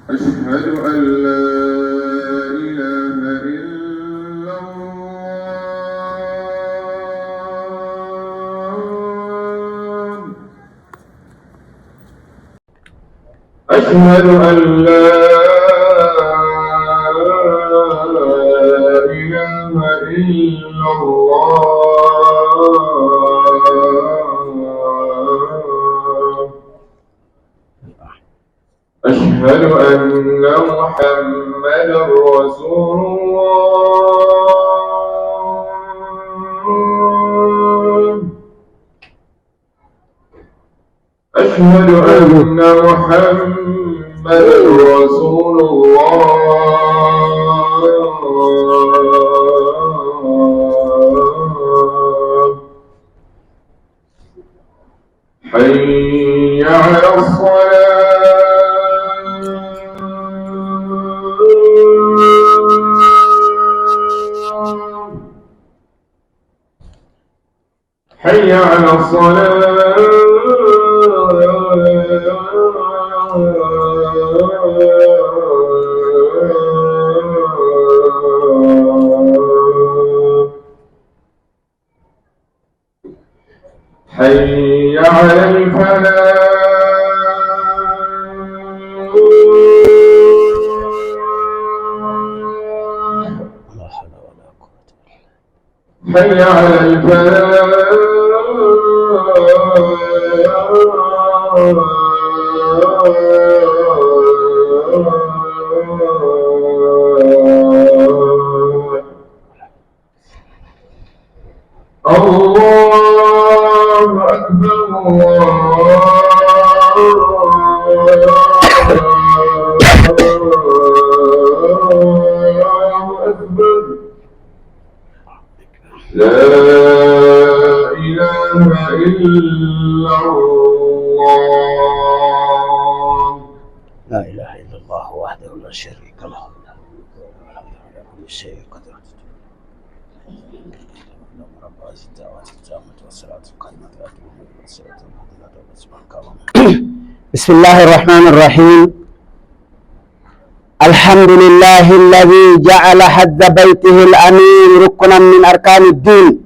أشهد أن لا إله إلا الله. أشهد أن لا إله إلا الله. أشهد أن محمدا رسول الله. أشهد أن محمدا رسول الله. حي على الصلاة. حي على الصلاة. حي على الفلاح. حي على الفلاح. الله أكبر. الله أكبر. لا إله إلا الله. لا إله إلا الله وحده لا شريك له له الحمد على كل شيء قدير. رب هذه الدعوات التامة والصلاة القائمة على محمد والصلاة والسلام. بسم الله الرحمن الرحيم. الحمد لله الذي جعل حج بيته الأمين ركنا من أركان الدين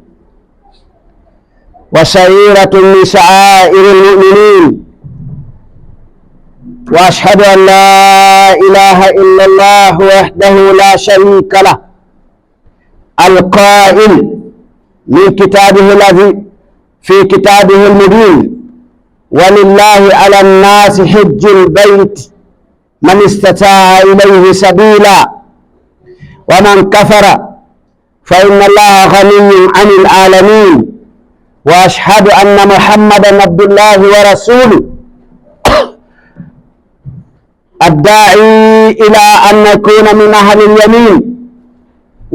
وشعيرة من شعائر المؤمنين، وأشهد أن لا إله إلا الله وحده لا شريك له القائل من كتابه الذي في كتابه المبين: ولله على الناس حج البيت من استطاع إليه سبيلا ومن كفر فإن الله غني عن العالمين، وأشهد أن محمدا عبد الله ورسوله الداعي إلى أن نكون من أهل اليمين،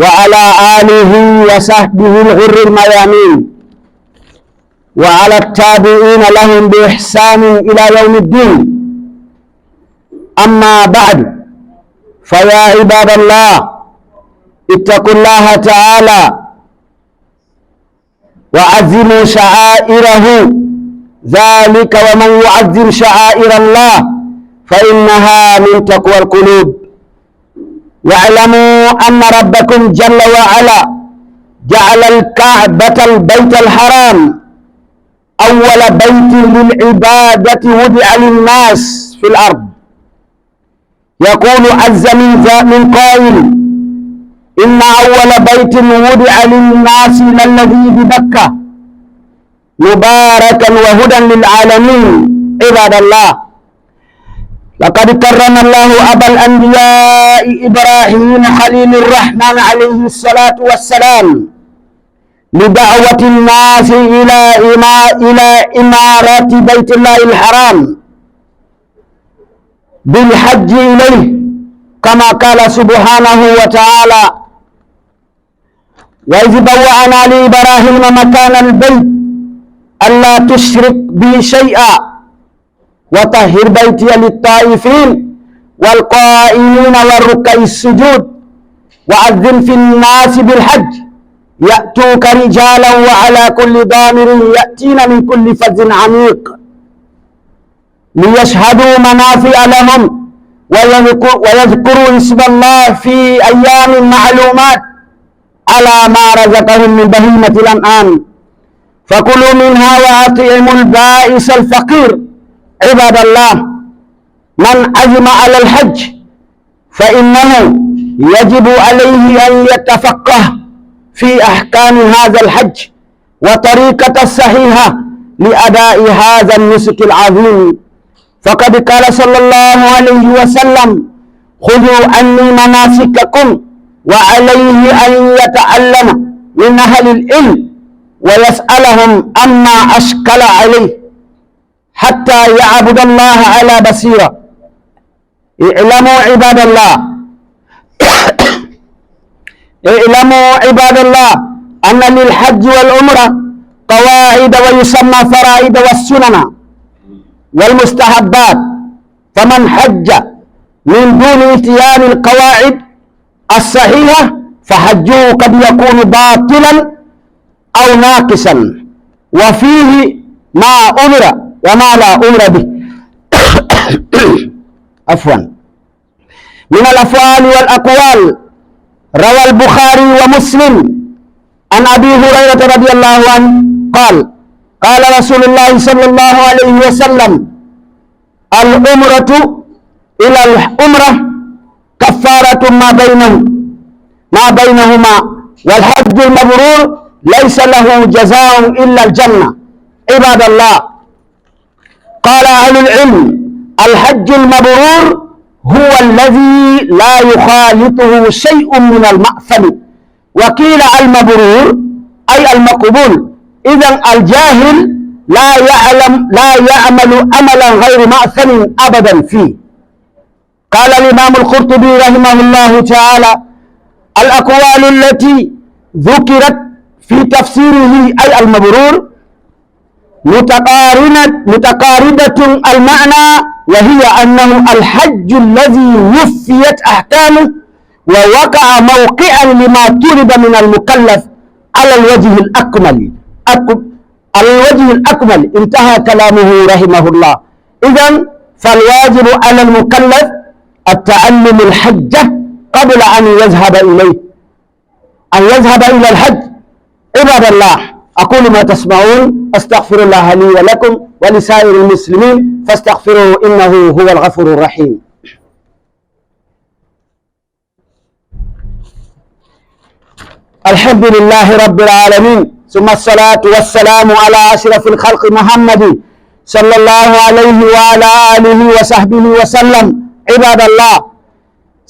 وعلى آله وصحبه الغر الميامين، وعلى التابعين لهم بإحسان إلى يوم الدين. أما بعد، فيا عباد الله اتقوا الله تعالى وعظموا شعائره ذلك ومن يعظم شعائر الله فإنها من تقوى القلوب. واعلموا أن ربكم جل وعلا جعل الكعبة البيت الحرام أول بيت للعبادة وضع للناس في الأرض. يقول عز من قائل: إن أول بيت وضع للناس للذي ببكة مباركا وهدى للعالمين. عباد الله، لقد كرم الله أبا الأنبياء إبراهيم خليل الرحمن عليه الصلاة والسلام لدعوة الناس إلى إمارة بيت الله الحرام بالحج إليه، كما قال سبحانه وتعالى: وإذ بوأنا لإبراهيم مكان البيت ألا تشرك بي شيئا وطهر بيتي للطائفين والقائمين والركع السجود وأذن في الناس بالحج يأتوك رجالا وعلى كل ضامر يأتين من كل فج عميق ليشهدوا منافع لهم ويذكروا اسم الله في أيام معلومات على ما رزقهم من بهيمة الأنعام فكلوا منها وأطعموا البائس الفقير. عباد الله، من عزم على الحج فإنه يجب عليه أن يتفقه في أحكام هذا الحج وطريقة الصحيحة لأداء هذا النسك العظيم، فقد قال صلى الله عليه وسلم: خذوا عني مناسككم، وعليه أن يتعلم من أهل العلم ويسألهم عما أشكل عليه حتى يعبد الله على بصيرة. اعلموا عباد الله اعلموا عباد الله أن للحج والعمرة قواعد ويسمى فرائض والسنن والمستحبات، فمن حج من دون اتيان القواعد الصحيحة فحجه قد يكون باطلا أو ناقصا، وفيه ما أمر وما لا أمر به. عفوا. من الأفعال والأقوال روى البخاري ومسلم عن أبي هريرة رضي الله عنه قال: قال رسول الله صلى الله عليه وسلم: العمرة إلى العمرة كفارة ما بينهما والحج المبرور ليس له جزاء إلا الجنة. عباد الله، قال أهل العلم: الحج المبرور هو الذي لا يخالطه شيء من المأثم، وقيل المبرور أي المقبول. إذن الجاهل لا يعمل عملا غير مأثم أبدا فيه. قال الإمام القرطبي رحمه الله تعالى: الأقوال التي ذكرت في تفسيره أي المبرور متقاربة المعنى، وهي أنه الحج الذي وفيت أحكامه ووقع موقعا لما طلب من المكلف على الوجه الأكمل. انتهى كلامه رحمه الله. إذن فالواجب على المكلف التعلم الحج قبل أن يذهب إلى الحج. عباد الله، أقول ما تسمعون، أستغفر الله لي ولكم ولسائر المسلمين فاستغفروه إنه هو الغفور الرحيم. الحمد لله رب العالمين، ثم الصلاة والسلام على أشرف الخلق محمد صلى الله عليه وعلى آله وصحبه وسلم. عباد الله,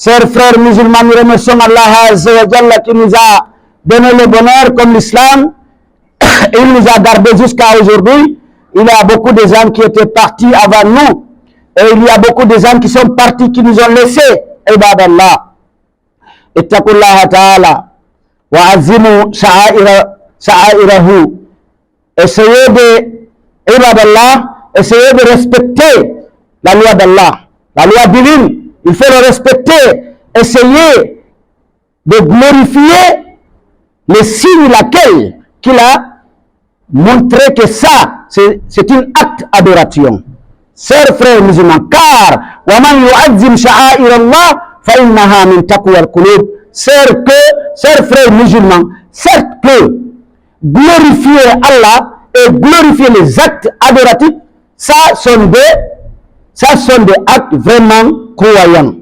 chers frères musulmans, nous remercions Allah Azza wa Jalla qui nous a donné le bonheur comme l'islam. Il nous a gardé jusqu'à aujourd'hui. Il y a beaucoup de gens qui étaient partis avant nous, et il y a beaucoup de gens qui sont partis, qui nous ont laissés. عباد الله, اتقوا الله تعالى وعظموا شعائره. Essayez de, عباد الله, essayez de respecter la loi d'Allah, la loi divine. Il faut le respecter. Essayez de glorifier les signes qu'il a montrer que ça, c'est un acte d'adoration. Chers frères musulmans, car وَمَنْ يُعَظِّمْ شَعَائِرَ اللَّهِ فَإِنَّهَا مِنْ تَقْوَى الْقُلُوبِ. Chers frères musulmans, certes que glorifier Allah et glorifier les actes adoratifs, ça sont des actes vraiment croyants.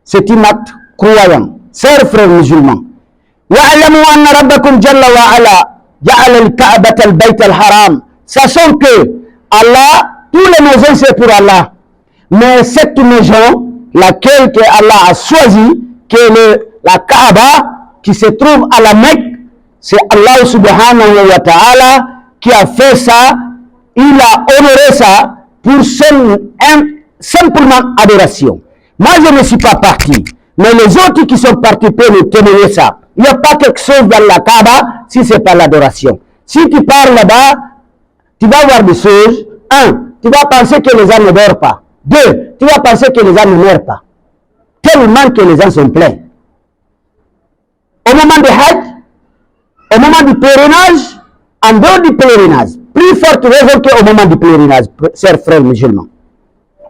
C'est un acte croyant. Chers frères musulmans, وَاعْلَمُوا أَنَّ رَبَّكُمْ جَلَّ وَعَلَا جَعَلَ الْكَعْبَةَ الْبَيْتَ الْحَرَامَ. Sachant que Allah, tous les maisons c'est pour Allah. Mais cette maison, laquelle que Allah a choisi, qui est la Kaaba, qui se trouve à la Mecque, c'est Allah subhanahu wa ta'ala qui a fait ça. Il a honoré ça pour simplement adoration. Moi, je ne suis pas parti. Mais les autres qui sont partis peuvent nous témoigner ça. Il n'y a pas quelque chose dans la Kaaba si ce n'est pas l'adoration. Si tu pars là-bas, tu vas voir des choses. 1, tu vas penser que les gens ne dorment pas. 2, tu vas penser que les gens ne meurent pas. Tellement que les gens sont pleins. Au moment du Hajj, au moment du pèlerinage, en dehors du pèlerinage, plus forte raison qu'au moment du pèlerinage, chers frères musulmans.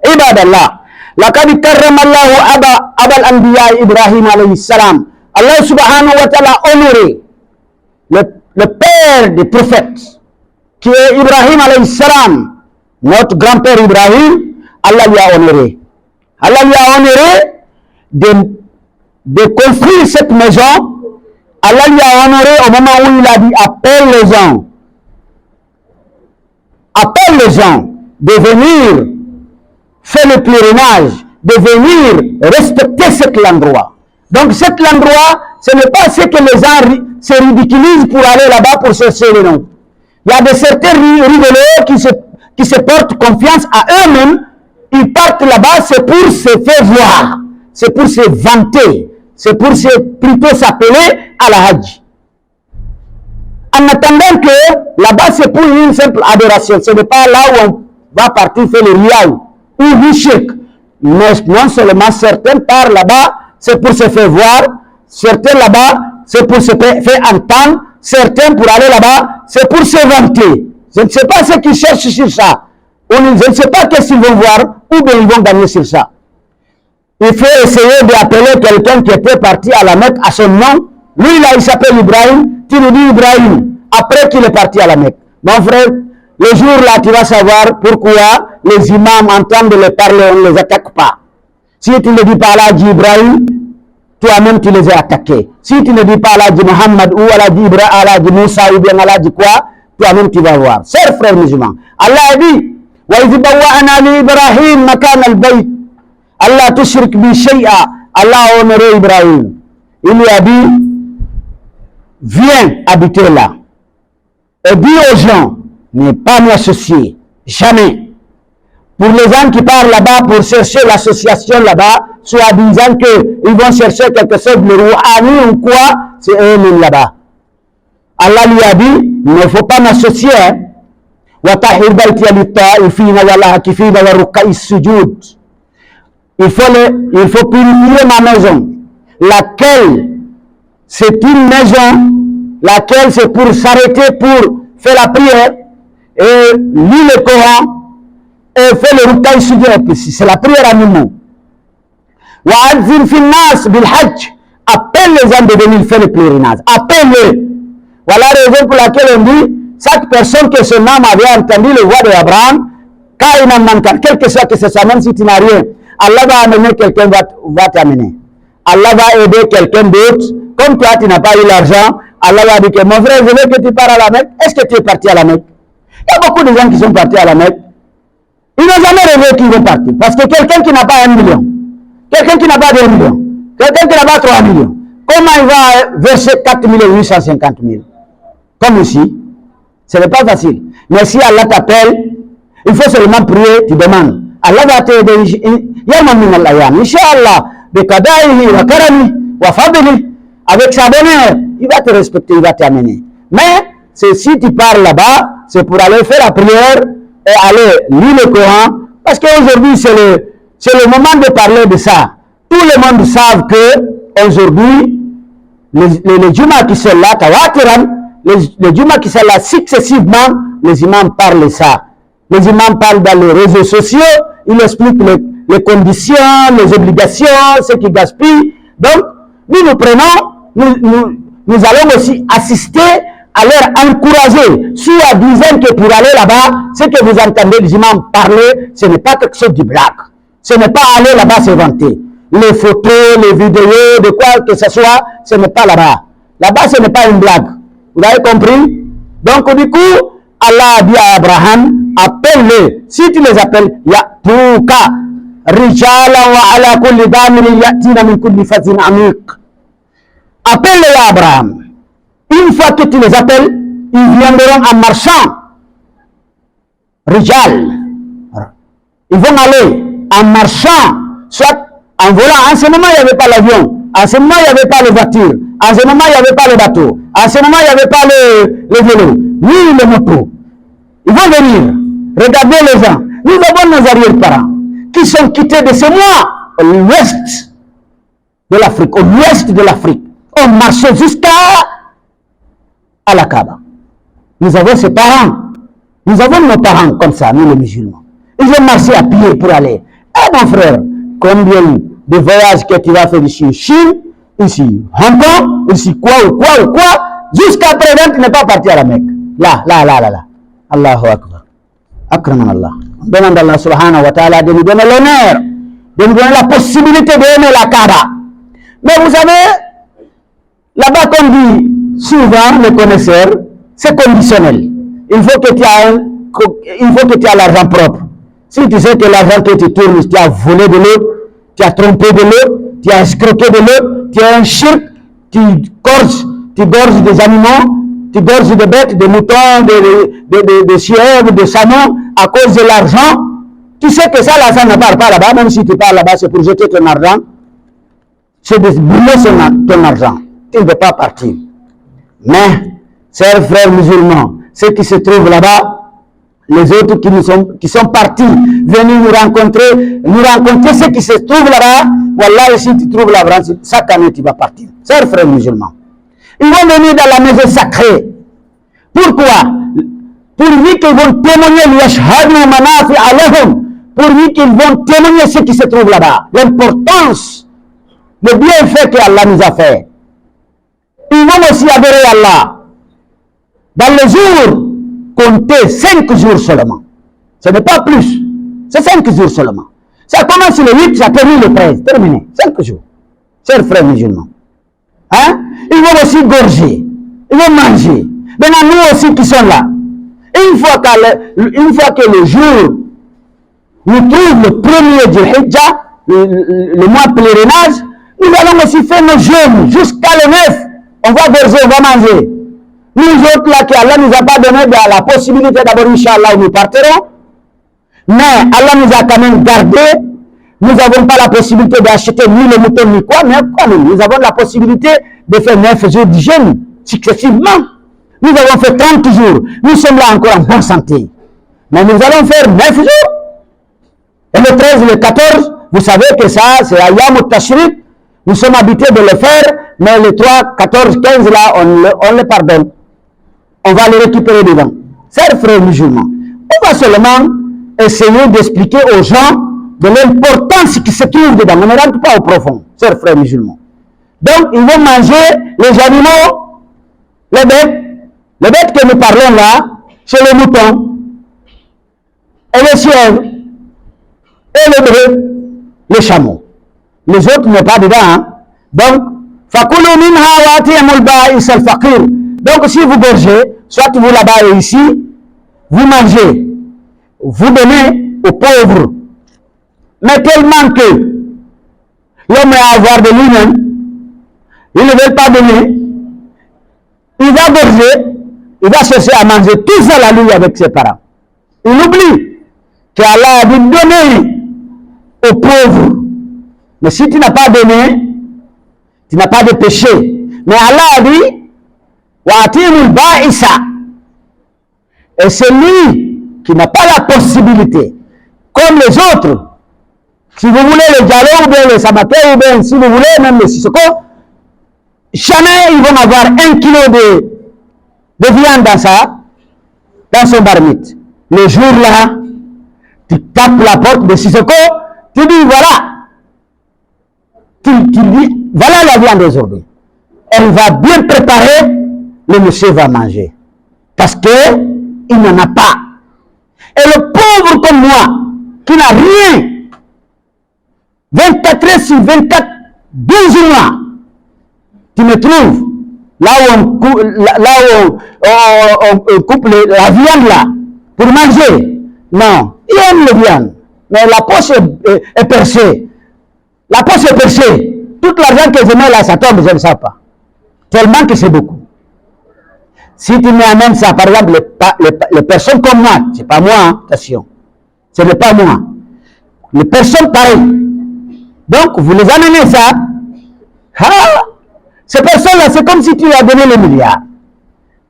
Ibadallah, laqad karrama Allahu abal anbiya Ibrahim alayhi salam. Allah subhanahu wa ta'ala a honoré le père des prophètes, qui est Ibrahim alayhi salam, notre grand-père Ibrahim. Allah lui a honoré. Allah lui a honoré de construire cette maison. Allah lui a honoré au moment où il a dit appelle les gens. Appelle les gens de venir faire le pèlerinage, de venir respecter cet endroit. Donc cet endroit, ce n'est pas ce que les gens se ridiculisent pour aller là-bas pour chercher le nom. Il y a de certains rigolos qui se portent confiance à eux-mêmes. Ils partent là-bas, c'est pour se faire voir, c'est pour se vanter, c'est pour plutôt s'appeler à la Hajj. En attendant que là-bas, c'est pour une simple adoration. Ce n'est pas là où on va partir faire le riaou ou le shirk. Mais non seulement certains partent là-bas, c'est pour se faire voir, certains là-bas, c'est pour se faire entendre, certains pour aller là-bas, c'est pour se vanter. Je ne sais pas ce qu'ils cherchent sur ça. Je ne sais pas qu'est-ce qu'ils vont voir ou bien ils vont gagner sur ça. Il faut essayer d'appeler quelqu'un qui était parti à la Mecque à son nom. Lui, là, il s'appelle Ibrahim. Tu lui dis Ibrahim, après qu'il est parti à la Mecque. Mon frère, le jour là, tu vas savoir pourquoi les imams entendent les parler, on ne les attaque pas. Si tu ne dis pas Allah dit Ibrahim, toi-même tu les as attaqués. Si tu ne dis pas Allah dit Muhammad ou Allah dit Ibrahim, Allah dit Moussa ou bien Allah dit quoi, toi-même tu vas voir. Chers frères musulmans, Allah a dit وَإِذْ بَوَّأْنَا لِإِبْرَاهِيمَ مَكَانَ الْبَيْتِ Allah tushrik bi shay'a. Allah a honoré Ibrahim. Il lui a dit, viens habiter là. Et dis aux gens, ne pas m'associer. Jamais. Pour les gens qui partent là-bas pour chercher l'association là-bas, soit disant qu'ils vont chercher quelque chose de rouhani ou quoi, c'est eux-mêmes là-bas. Allah lui a dit, il ne faut pas m'associer. وَتَحِرْ بَيْتِيَ لِلطَّائِفِينَ وَالْعَاكِفِينَ وَالرُّكَّعِ السُّجُودِ. Il faut purifier ma maison, laquelle c'est une maison, laquelle c'est pour s'arrêter pour faire la prière et lire le Coran et faire le rukkah sujud. C'est la prière à nous. وَأَذِّنْ فِي النَّاسِ بِالْحَجِّ. Appelle les gens de venir faire le pèlerinage. Appelle-les. Voilà la raison pour laquelle on dit chaque personne que son âme avait entendu le voix d'Abraham, quel que soit que ce soit, même si tu n'as rien, Allah va amener quelqu'un, va t'amener. Allah va aider quelqu'un d'autre. Comme toi, tu n'as pas eu l'argent, Allah va dire que mon frère, je veux que tu pars à la Mecque. Est-ce que tu es parti à la Mecque? Il y a beaucoup de gens qui sont partis à la Mecque. Ils n'ont jamais rêvé qu'ils vont partir. Parce que quelqu'un qui n'a pas 1 million, quelqu'un qui n'a pas 2 millions, quelqu'un qui n'a pas 3 millions, comment il va verser 4 850 000? Comme ici. Ce n'est pas facile. Mais si Allah t'appelle, il faut seulement prier, tu demandes. Allah va t'aider. Inch'Allah, avec sa bonheur, il va te respecter, il va t'amener. Mais si tu pars là-bas, c'est pour aller faire la prière et aller lire le Coran. Parce qu'aujourd'hui, c'est le moment de parler de ça. Tout le monde savent que aujourd'hui, les Juma qui sont là, Tawatiran, les Juma qui sont là successivement, les imams parlent ça. Les imams parlent dans les réseaux sociaux, ils expliquent les conditions, les obligations, ce qui gaspille. Donc, nous prenons, nous allons aussi assister à leur encourager, soit disant que pour aller là-bas, ce que vous entendez les imams parler, ce n'est pas quelque chose de blague. Ce n'est pas aller là-bas se vanter. Les photos, les vidéos, de quoi que ce soit, ce n'est pas là-bas. Là-bas, ce n'est pas une blague. Vous avez compris? Donc, du coup, Allah a dit à Abraham, appelle-les. Si tu les appelles, Ya'tuka, Rijala wa ala kulli damirin ya'tina min kulli fazin amiq. Appelle-les à Abraham. Une fois que tu les appelles, ils viendront en marchant. Rijal. Ils vont aller en marchant, soit en volant. En ce moment, il n'y avait pas l'avion. En ce moment, il n'y avait pas les voitures. En ce moment, il n'y avait pas le bateau. En ce moment, il n'y avait pas le vélo, ni les motos. Ils vont venir. Regardez les gens. Nous avons nos arrière-parents qui sont quittés de ce mois à l'ouest de l'Afrique, au l'ouest de l'Afrique. On marchait jusqu'à la Kaaba. Nous avons ces parents. Nous avons nos parents comme ça, nous les musulmans. Ils ont marché à pied pour aller. Eh mon frère, combien de voyages que tu vas faire ici Chine, ici Hong Kong, ici quoi, jusqu'à présent tu n'es pas parti à la Mecque. Là. Allahu Akbar. Akraman Allah. On demande à Allah subhanahu wa ta'ala de nous donner l'honneur, de nous donner la possibilité d'aimer la Kaaba. Mais vous savez, là-bas qu'on dit souvent, les connaisseurs, c'est conditionnel. Il faut que tu aies l'argent propre. Si tu sais que l'argent que tu tournes, tu as volé de l'autre, tu as trompé de l'autre, tu as escroqué de l'autre, tu es un shirk, tu gorges des animaux, tu gorges des bêtes, des moutons, des chèvres, des salmons, à cause de l'argent. Tu sais que ça, l'argent ne part pas là-bas, même si tu pars là-bas, c'est pour jeter ton argent. C'est de brûler ton argent. Tu ne peux pas partir. Mais, chers frères musulmans, ceux qui se trouvent là-bas, les autres qui sont partis, venus nous rencontrer ceux qui se trouvent là-bas, voilà, si tu trouves la France, chaque année tu vas partir. Chers frères musulmans, ils vont venir dans la maison sacrée. Pourquoi? Pour lui qu'ils vont témoigner, pour lui qu'ils vont témoigner ceux qui se trouvent là-bas, l'importance, le bienfait que Allah nous a fait. Ils vont aussi adorer Allah. Dans les jours, comptez 5 jours seulement. Ce n'est pas plus. C'est 5 jours seulement. Ça commence le 8, ça termine le 13. Terminé. 5 jours. Chers frères musulmans. Hein? Ils vont aussi gorger. Ils vont manger. Maintenant, nous aussi qui sommes là. Une fois que le jour, nous trouvons le premier du Hijjah, le mois pèlerinage, nous allons aussi faire nos jeûnes jusqu'à le 9. On va gorger, on va manger. Nous autres là, qu'Allah ne nous a pas donné la possibilité d'abord, Inch'Allah, nous partirons. Mais Allah nous a quand même gardé. Nous n'avons pas la possibilité d'acheter ni le mouton ni quoi, mais quand même, nous avons la possibilité de faire 9 jours de jeûne successivement. Nous avons fait 30 jours. Nous sommes là encore en bonne santé. Mais nous allons faire 9 jours. Et le 13 et le 14, vous savez que ça, c'est Ayyam al-Tashriq. Nous sommes habités de le faire, mais les 3, 14, 15 là, on les pardonne. On va les récupérer dedans. Chers frères musulmans, on va seulement essayer d'expliquer aux gens de l'importance qui se trouve dedans. On ne rentre pas au profond, chers frères musulmans. Donc, ils vont manger les animaux, les bêtes que nous parlons là, c'est les moutons, et les chèvres, et les bœufs, les chameaux. Les autres n'est pas dedans. Hein? Donc, فَكُلُوا مِنْهَا وَأَطِعِمُوا الْبَائِسَ الْفَقِيرَ. Donc, si vous gorgez, soit vous là-bas et ici, vous mangez, vous donnez aux pauvres. Mais tellement que l'homme est à avoir de lui-même, il ne veut pas donner, il va gorger, il va chercher à manger tout seul à lui avec ses parents. Il oublie qu'Allah a dit donner aux pauvres. Mais si tu n'as pas donné, tu n'as pas de péché. Mais Allah a dit, Wa'atimul ba'isa. Et c'est lui qui n'a pas la possibilité, comme les autres. Si vous voulez les Diallo ou bien les Sabaté ou bien si vous voulez même les Sissoko, jamais ils vont avoir 1 kilo de viande dans son marmite. Le jour-là, tu tapes la porte de Sissoko, tu dis voilà. Tu dis voilà la viande aujourd'hui. Elle va bien préparer, le monsieur va manger. Parce qu'il n'en a pas. Et le pauvre comme moi, qui n'a rien, 24 heures sur 24, 12 mois, tu me trouves là où on coupe la viande là, pour manger. Non, il aime la viande, mais la poche est percée. La poche est percée. Tout l'argent que je mets là, ça tombe, je ne sais pas. Tellement que c'est beaucoup. Si tu m'amènes ça, par exemple, les personnes comme moi, c'est pas moi, hein, attention, ce n'est pas moi. Les personnes pareilles. Donc, vous les amenez ça. Ah, ces personnes-là, c'est comme si tu lui as donné les milliards.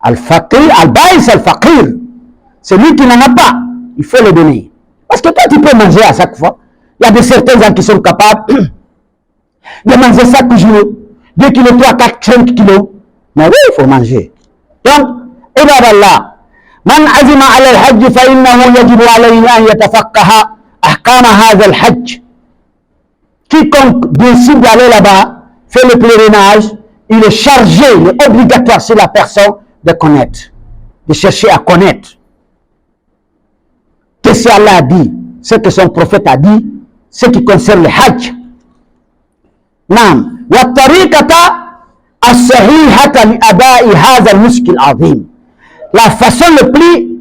Al-Faqir, Al-Baïs, Al-Faqir. C'est lui qui n'en a pas. Il faut le donner. Parce que toi, tu peux manger à chaque fois. Il y a de certains gens qui sont capables de manger chaque jour 2 kilos, 3, 4, 5 kilos. Mais oui, il faut manger. Donc, ibadallah, man azima ala al-hajj fa innahu yajibu alayhi an yatafaqaha ahkam hadha al-hajj. Quiconque décide d'aller là-bas, fait le pèlerinage, il est chargé, il est obligatoire sur la personne de connaître, de chercher à connaître. Qu'est-ce qu'Allah a dit, ce que son prophète a dit, ce qui concerne le hajj. Naam, wa tariqata as-sahihata li ada'i hadha al-nusk al-azim. La façon le plus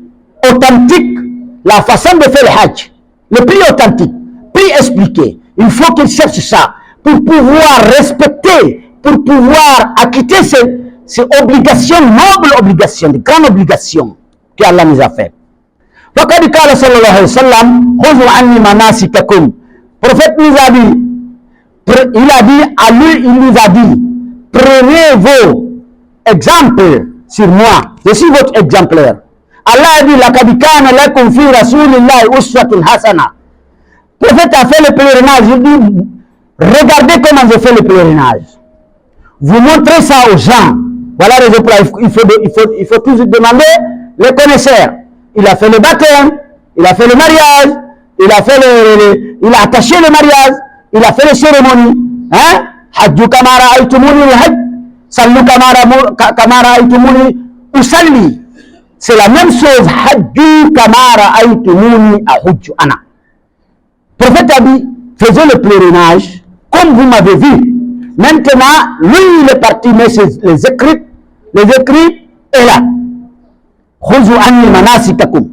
authentique, la façon de faire le hajj, le plus authentique, plus expliqué. Il faut qu'il cherche ça pour pouvoir respecter, pour pouvoir acquitter ces obligations, nobles obligations, de grandes obligations qu'Allah nous a fait. وقد قال صلى الله عليه وسلم خذوا عني مناسككم. Prophète nous a dit, il a dit à lui, il nous a dit, prenez vos exemples sur moi, je suis votre exemplaire. Allah a dit, لقد كان لكم في رسول الله أسوة حسنة. Le prophète a fait le pèlerinage, il dit, regardez comment je fais le pèlerinage. Vous montrez ça aux gens. Voilà la raison pour laquelle il faut toujours demander les connaisseurs. Il a fait le baptême, il a fait le mariage, il a attaché le mariage, il a fait les cérémonies. Hein? Hajju kamara aitumuni hajj, sallu kamara aitumuni usalli. C'est la même chose. Hajju kamara aitumuni ahujju ana. Le prophète a dit, faisons le pèlerinage comme vous m'avez vu. Maintenant, lui, il est parti, mais les écrits est là. Khudhu anni manasikakum.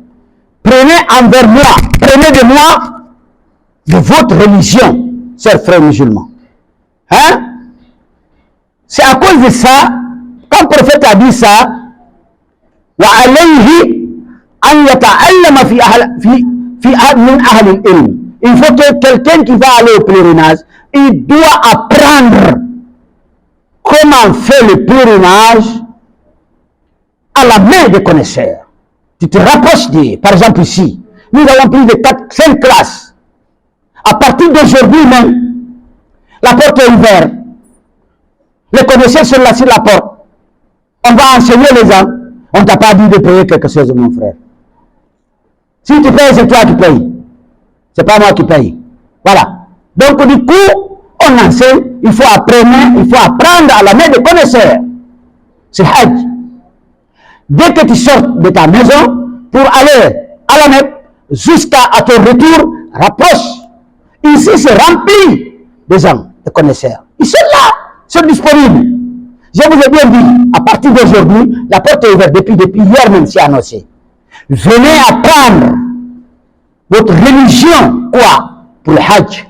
Prenez envers moi, prenez de moi de votre religion, chers frères musulmans. Hein? C'est à cause de ça, quand le prophète a dit ça, wa alayhi an yata'allama fi min ahli al-ilm. Il faut que quelqu'un qui va aller au pèlerinage, il doit apprendre comment faire le pèlerinage à la main des connaisseurs. Tu te rapproches par exemple ici, nous avons plus de 5 classes. À partir d'aujourd'hui même, la porte est ouverte. Les connaisseurs sont là sur la porte. On va enseigner les gens. On ne t'a pas dit de payer quelque chose, mon frère. Si tu payes, c'est toi qui payes. C'est pas moi qui paye. Voilà. Donc du coup, on enseigne, il faut apprendre à la main des connaisseurs. C'est Hajj. Dès que tu sors de ta maison pour aller à la Mecque, jusqu'à ton retour, rapproche. Ici, c'est rempli de gens, de connaisseurs. Ils sont là, ils sont disponibles. Je vous ai bien dit, à partir d'aujourd'hui, la porte est ouverte depuis hier même, c'est annoncé. Venez apprendre votre religion, quoi, pour le Hajj.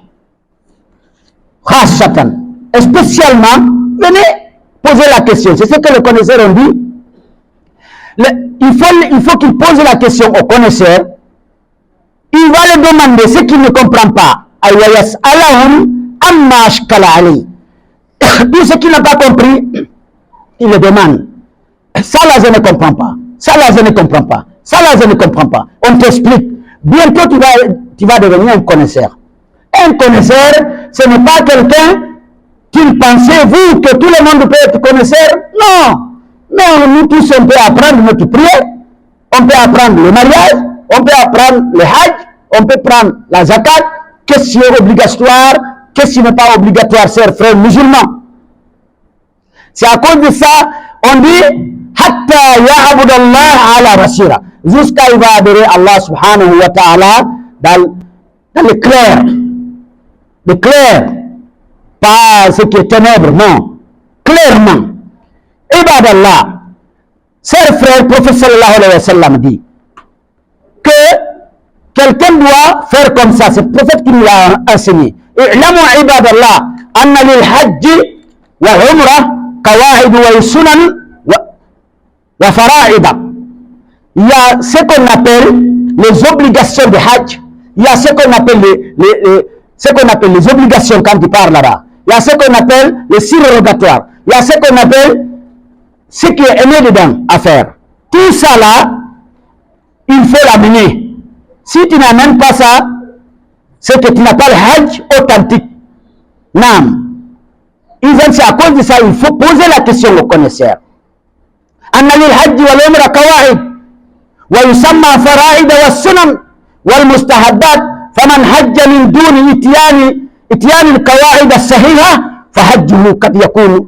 Khasatan. Et spécialement, venez poser la question. C'est ce que les connaisseurs ont dit. Il faut qu'il pose la question aux connaisseurs. Il va leur demander ce qu'il ne comprend pas. Tout ce qu'il n'a pas compris, il le demande. Ça là, je ne comprends pas. Ça là, je ne comprends pas. Ça là, je ne comprends pas. On t'explique. Bientôt, tu vas devenir un connaisseur. Un connaisseur, ce n'est pas quelqu'un qui pensait, vous, que tout le monde peut être connaisseur. Non. Mais nous tous, on peut apprendre notre prière, on peut apprendre le mariage, on peut apprendre le hajj, on peut prendre la zakat. Qu'est-ce qui est obligatoire, qu'est-ce qui n'est pas obligatoire, chers frères musulmans? C'est à cause de ça, on dit Hatta ya'bud Allah ala basira, jusqu'à il va adorer Allah subhanahu wa ta'ala dans le clair. Le clair, pas ce qui est ténèbres, non, clairement. Ibadallah, chers frères, le prophète sallallahu alayhi wa sallam dit que quelqu'un doit faire comme ça. C'est le prophète qui nous l'a enseigné. I'lamu ibadallah anna lil hajj wa umrah qawaid wa sunan wa fara'ida. Il y a ce qu'on appelle les obligations de hajj. Il y a ce qu'on appelle les obligations quand tu parles là-bas. Il y a ce qu'on appelle les surrogatoires. Il y a ce qu'on appelle ce qui est aimé dedans à faire. Tout ça là, il faut l'amener. Si tu n'amènes pas ça, c'est que tu n'as pas le hajj authentique. Non. C'est à cause de ça, il faut poser la question aux connaisseurs. Anna lil hajj wal umra qawaid wa yusamma fara'id wa sunan wal mustahabbat faman hajja min duni ityan al qawaid as sahiha fa hajjuhu qad yakunu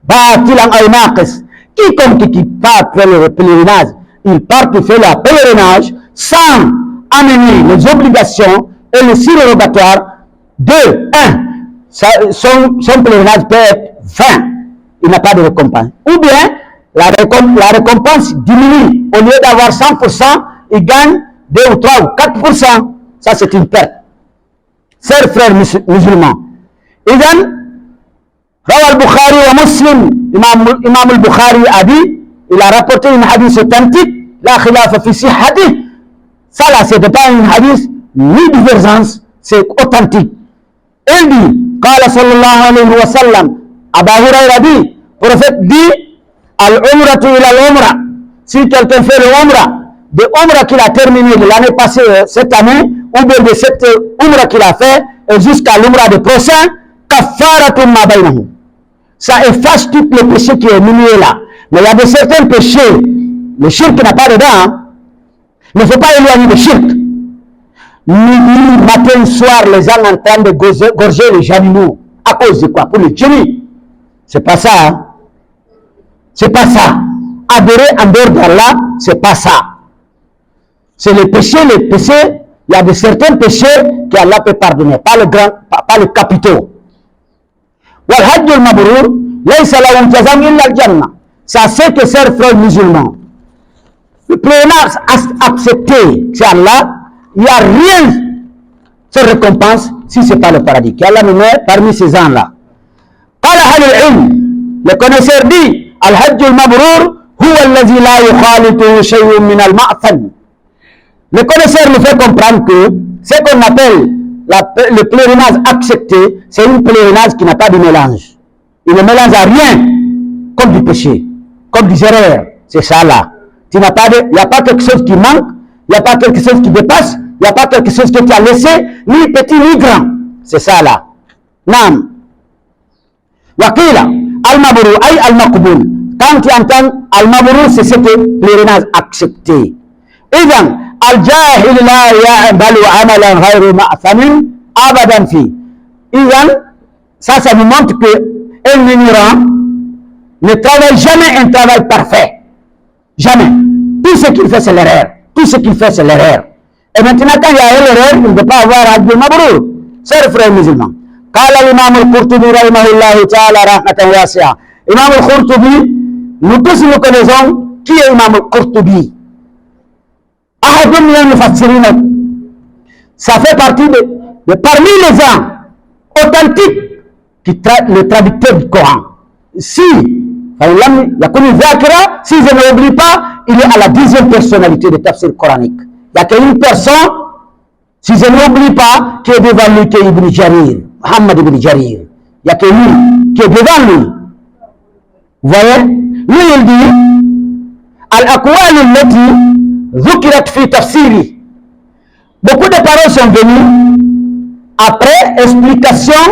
batilan aw naqis. Quiconque qui part faire le pèlerinage, il part pour faire le pèlerinage sans amener les obligations et les surrogatoires de 1. Son pèlerinage peut être 20. Il n'a pas de récompense. Ou bien, la récompense diminue. Au lieu d'avoir 100%, il gagne 2 ou 3 ou 4%. Ça, c'est une perte. Chers frères musulmans. Idan, Rawa al-Bukhari wa Muslim, Imam al-Bukhari a dit, il a rapporté une hadith authentique, la khilafa fi sihhati. Ça là, ce n'est pas une hadith ni divergence, c'est authentique. Il dit, Qala sallallahu alayhi wa sallam, Abu Huraira dit, le prophète dit, Al-Umratu ila al-Umra. Si quelqu'un fait le Umra, de Umra qu'il a terminé de l'année passée, cette année, ou bien de cette Umra qu'il a fait, jusqu'à l'Umra de prochain, Kaffaratum ma baynahum. Ça efface tous les péchés qui est milieu là. Mais il y a de certains péchés, le shirk n'a pas dedans, hein. Il ne faut pas éloigner le shirk. Midi, matin, soir, les gens en train de gorger les animaux. À cause de quoi? Pour le djinni. C'est pas ça, hein. C'est pas ça. Adorer en dehors d'Allah, c'est pas ça. C'est les péchés, il y a de certains péchés qu'Allah peut pardonner, pas les capitaux. والحج المبرور ليس له جزاء إلا الجنة. Ça c'est que chers frères musulmans, le plénard accepté chez Allah, il n'y a rien de récompense si ce n'est pas le paradis. Qu'Allah nous met parmi ces gens-là. قال أهل العلم, le connaisseur dit, الحج المبرور هو الذي لا يخالطه شيء من المأثم. Le connaisseur nous fait comprendre que ce qu'on appelle le pèlerinage accepté, c'est un pèlerinage qui n'a pas de mélange. Il ne mélange à rien, comme du péché, comme des erreurs. C'est ça là. Il n'y a pas quelque chose qui manque, il n'y a pas quelque chose qui dépasse, il n'y a pas quelque chose que tu as laissé, ni petit ni grand. C'est ça là. Nam. Wakila, al-Mabrur, ay al-Maqboul. Quand tu entends al-Mabrur, c'est ce pèlerinage accepté. Idan, الجاهل لا يعمل عملا غير مأثم أبدا فيه. إذن ça nous montre que un ignorant ne travaille jamais un travail parfait. Jamais. Tout ce qu'il fait, c'est l'erreur. Tout ce qu'il fait, c'est l'erreur. Et maintenant, quand il y a l'erreur, il ne peut pas avoir Hajj Mabrur. Chers frères musulmans. قال الإمام القرطبي رحمه الله تعالى رحمة واسعة. Imam al-Qurtubi, nous tous nous connaissons qui est Imam al-Qurtubi. Ça fait partie de parmi les gens authentiques qui traitent le traducteur du Coran. Si je ne l'oublie pas, il est à la 10e personnalité de tafsir coranique. Il n'y a qu'une personne, si je ne l'oublie pas, qui est devant lui, qui est Ibn Jarir, Muhammad Ibn Jarir. Il n'y a que lui qui est devant lui. Vous voyez? Lui, il dit Al-Aqwal allati ذكرت في تفسيري. Beaucoup de paroles sont venues après explication,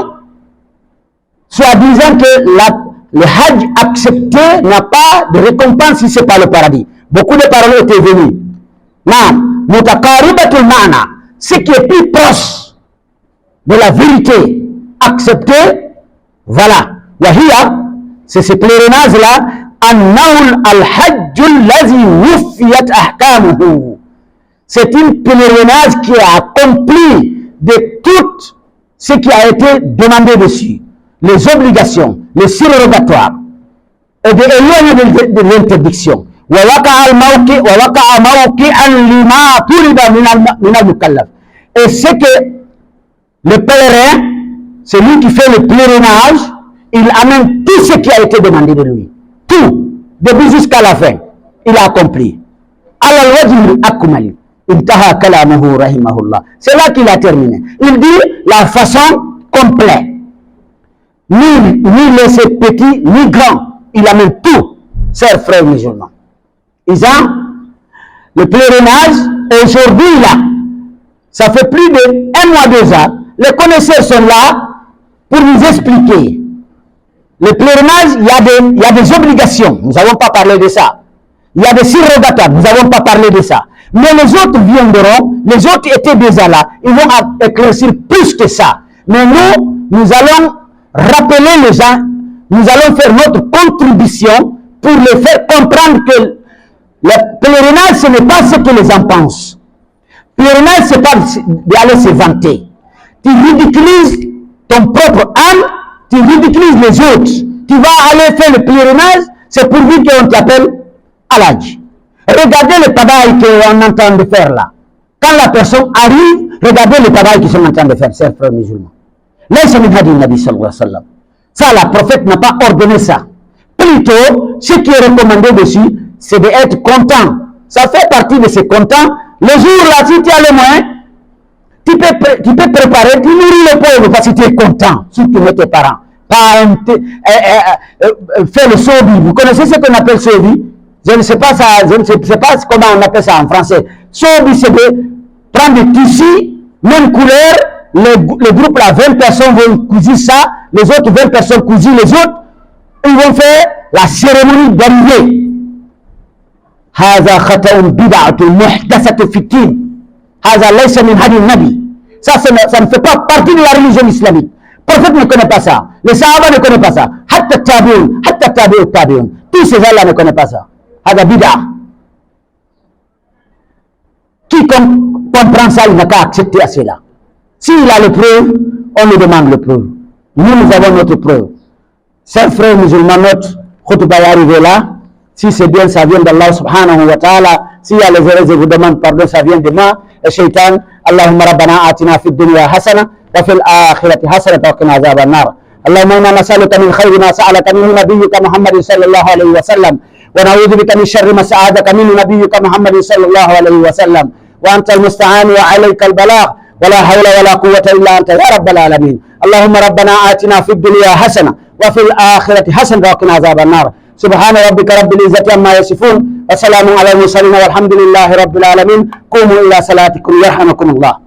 soi-disant que le Hajj accepté n'a pas de récompense si ce n'est pas le paradis. Beaucoup de paroles étaient venues. Naam, mutakaribatul ma'na, ce qui est plus proche de la vérité acceptée, voilà. Wahia, c'est ce pèlerinage-là, annaul al-hajj allazi wufiyat ahkamuhu. C'est un pèlerinage qui a accompli de tout ce qui a été demandé dessus, les obligations, les surrogatoires, et de éloigner de l'interdiction. Et c'est que le pèlerin, celui qui fait le pèlerinage, il amène tout ce qui a été demandé de lui. Tout, depuis jusqu'à la fin, il a accompli. C'est là qu'il a terminé. Il dit la façon complète. Ni laisser petit, ni grand. Il amène tout, chers frères musulmans. Le pèlerinage, aujourd'hui là, ça fait plus d'1 mois, 2 ans, les connaisseurs sont là pour nous expliquer. Le pèlerinage, il y a des obligations, nous n'avons pas parlé de ça. Il y a des surrogatoires, nous n'avons pas parlé de ça. Mais les autres viendront, les autres étaient déjà là, ils vont éclaircir plus que ça. Mais nous allons rappeler les gens, nous allons faire notre contribution pour les faire comprendre que le pèlerinage, ce n'est pas ce que les gens pensent. Le pèlerinage, ce n'est pas d'aller se vanter. Tu ridiculises ton propre âme, tu ridiculises les autres. Tu vas aller faire le pèlerinage, c'est pour dire qu'on t'appelle Al-Hajj. Regardez le travail qu'on est en train de faire là. Quand la personne arrive, regardez le travail qu'ils sont en train de faire, chers frères musulmans. Laisse min hadi nabi sallallahu alayhi wa sallam. Ça, la prophète n'a pas ordonné ça. Plutôt, ce qui est recommandé dessus, c'est d'être content. Ça fait partie de ces contents. Le jour là, si tu as les moyens, tu peux préparer, tu nourris le pauvre parce que tu es content, surtout avec tes parents. Pas faire le sobi. Vous connaissez ce qu'on appelle sobi? Je ne sais pas ça, je ne sais pas comment on appelle ça en français. Sobi, c'est de prendre des tissus, même couleur, le groupe là, 20 personnes vont couser ça, les autres 20 personnes couser les autres, ils vont faire la cérémonie d'arrivée. هذا خطأ بدعة محدثة في الدين. هذا ليس من هدي النبي. Ça ne fait pas partie de la religion islamique. Le prophète ne connaît pas ça. Les sahaba ne connaissent pas ça. Hatta tabi'un. Tous ces gens-là ne connaissent pas ça. هذا بدعة. Qui comprend ça, il n'a qu'à accepter à cela. S'il a le preuve, on lui demande le preuve. Nous avons notre preuve. Chers frères musulmans, notre khutbah est arrivé là. Si c'est bien, ça vient d'Allah subhanahu wa ta'ala. S'il y a les erreurs, je vous demande pardon, ça vient de moi. Et shaitan, Allahumma rabbana atina fid dunya hasana wa fil akhirati hasana wa qina adhaban nar. Allahumma inna nas'aluka min khayri ma sa'alaka minhu nabiyyuka Muhammadin sallallahu alayhi wa sallam. Wa na'udhu bika min sharri ma sa'adaka minhu nabiyyuka Muhammadin sallallahu alayhi wa sallam. Wa anta al-musta'an wa alayka al-balagh. Wa la hawla wa la quwwata illa anta ya rabbal alamin. Allahumma rabbana atina fid dunya hasana wa fil akhirati hasana wa qina adhaban nar. سبحان ربك رب العزة عما يصفون وسلام على المرسلين والحمد لله رب العالمين قوموا إلى صلاتكم يرحمكم الله